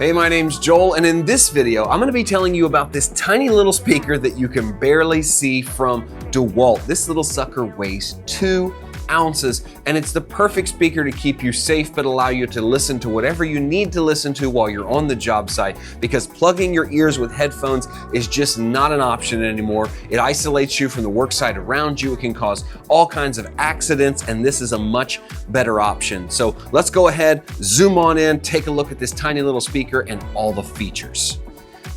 Hey, my name's Joel, and in this video, I'm gonna be telling you about this tiny little speaker that you can barely see from DeWalt. This little sucker weighs 2 ounces, and it's the perfect speaker to keep you safe but allow you to listen to whatever you need to listen to while you're on the job site, because plugging your ears with headphones is just not an option anymore. It isolates you from the work site around you. It can cause all kinds of accidents, and this is a much better option. So let's go ahead, zoom on in, take a look at this tiny little speaker and all the features.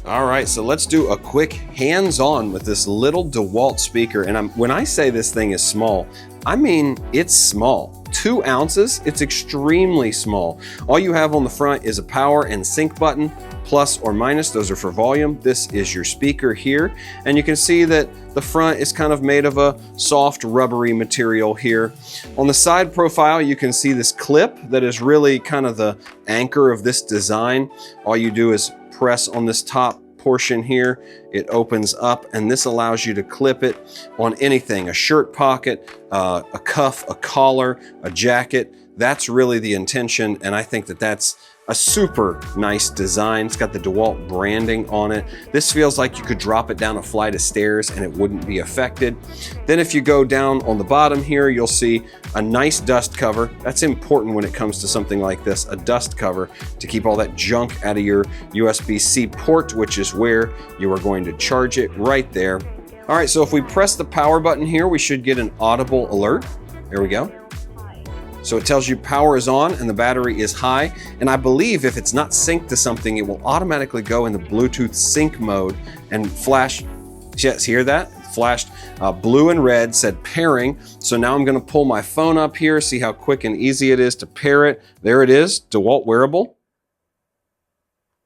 All right, so let's do a quick hands-on with this little DeWalt speaker. And when I say this thing is small, I mean it's small. 2 ounces, it's extremely small. All you have on the front is a power and sync button, plus or minus, those are for volume. This is your speaker here. And you can see that the front is kind of made of a soft rubbery material here. On the side profile, you can see this clip that is really kind of the anchor of this design. All you do is press on this top portion here, it opens up, and this allows you to clip it on anything, a shirt pocket, a cuff, a collar, a jacket. That's really the intention, and I think that that's a super nice design. It's got the DeWalt branding on it. This feels like you could drop it down a flight of stairs and it wouldn't be affected. Then if you go down on the bottom here, you'll see a nice dust cover. That's important when it comes to something like this, a dust cover to keep all that junk out of your USB-C port, which is where you are going to charge it right there. All right, so if we press the power button here, we should get an audible alert. There we go. So it tells you power is on and the battery is high. And I believe if it's not synced to something, it will automatically go into Bluetooth sync mode and flash. Yes, hear that? Flashed blue and red, said pairing. So now I'm gonna pull my phone up here, see how quick and easy it is to pair it. There it is, DeWalt Wearable.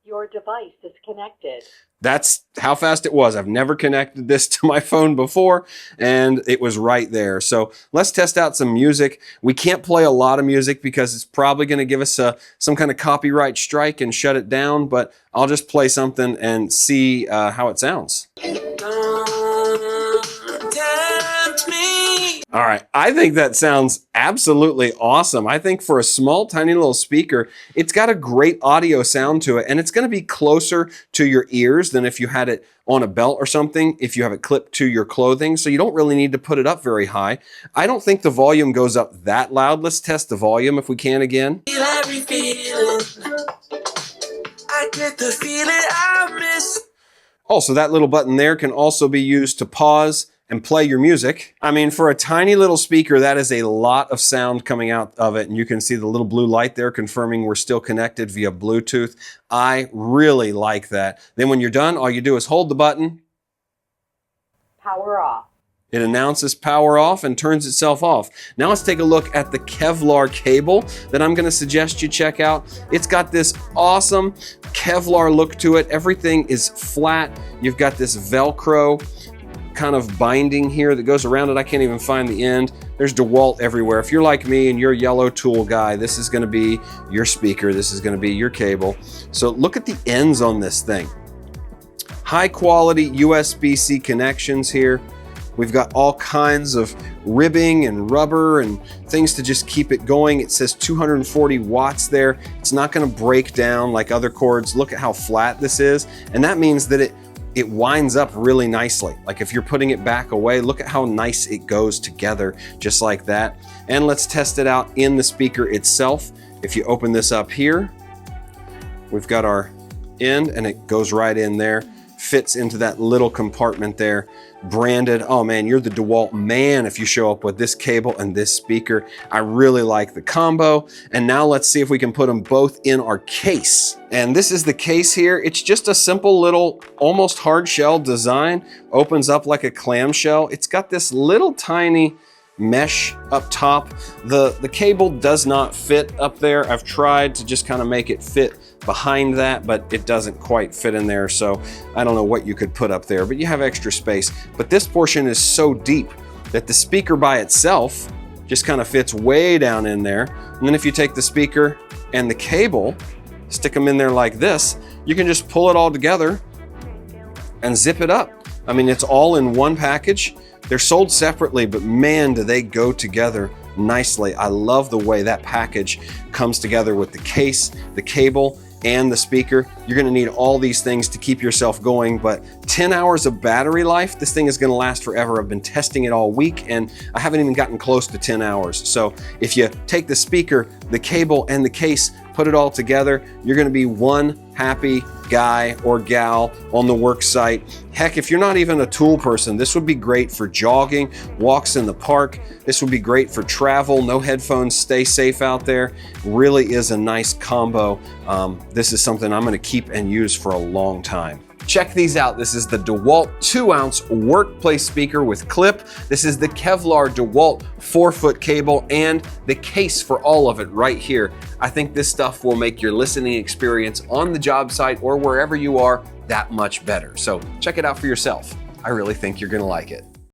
Your device is connected. That's how fast it was. I've never connected this to my phone before, and it was right there. So let's test out some music. We can't play a lot of music because it's probably going to give us some kind of copyright strike and shut it down, but I'll just play something and see how it sounds. All right, I think that sounds absolutely awesome. I think for a small, tiny little speaker, it's got a great audio sound to it, and it's gonna be closer to your ears than if you had it on a belt or something, if you have it clipped to your clothing, so you don't really need to put it up very high. I don't think the volume goes up that loud. Let's test the volume if we can again. I get the feeling I miss. Also, that little button there can also be used to pause and play your music. I mean, for a tiny little speaker, that is a lot of sound coming out of it. And you can see the little blue light there confirming we're still connected via Bluetooth. I really like that. Then when you're done, all you do is hold the button. Power off. It announces power off and turns itself off. Now let's take a look at the Kevlar cable that I'm gonna suggest you check out. It's got this awesome Kevlar look to it. Everything is flat. You've got this Velcro kind of binding here that goes around it. I can't even find the end. There's DeWalt everywhere. If you're like me and you're a yellow tool guy, this is gonna be your speaker. This is gonna be your cable. So look at the ends on this thing. High quality USB-C connections here. We've got all kinds of ribbing and rubber and things to just keep it going. It says 240 watts there. It's not gonna break down like other cords. Look at how flat this is. And that means that it winds up really nicely. Like if you're putting it back away, look at how nice it goes together, just like that. And let's test it out in the speaker itself. If you open this up here, we've got our end and it goes right in there, fits into that little compartment there, branded. Oh man, you're the DeWalt man if you show up with this cable and this speaker. I really like the combo. And now let's see if we can put them both in our case. And this is the case here. It's just a simple little, almost hard shell design. Opens up like a clamshell. It's got this little tiny mesh up top. The cable does not fit up there. I've tried to just kind of make it fit behind that, but it doesn't quite fit in there. So I don't know what you could put up there, but you have extra space. But this portion is so deep that the speaker by itself just kind of fits way down in there. And then if you take the speaker and the cable, stick them in there like this, you can just pull it all together and zip it up. I mean, it's all in one package. They're sold separately, but man, do they go together nicely. I love the way that package comes together with the case, the cable, and the speaker. You're gonna need all these things to keep yourself going, but 10 hours of battery life, this thing is gonna last forever. I've been testing it all week and I haven't even gotten close to 10 hours. So if you take the speaker, the cable, and the case, put it all together, you're gonna be one happy guy or gal on the work site. Heck, if you're not even a tool person, this would be great for jogging, walks in the park. This would be great for travel, no headphones, stay safe out there. Really is a nice combo. This is something I'm gonna keep and use for a long time. Check these out. This is the DeWalt 2-ounce workplace speaker with clip. This is the Kevlar DeWalt 4-foot cable and the case for all of it right here. I think this stuff will make your listening experience on the job site or wherever you are that much better. So check it out for yourself. I really think you're gonna like it.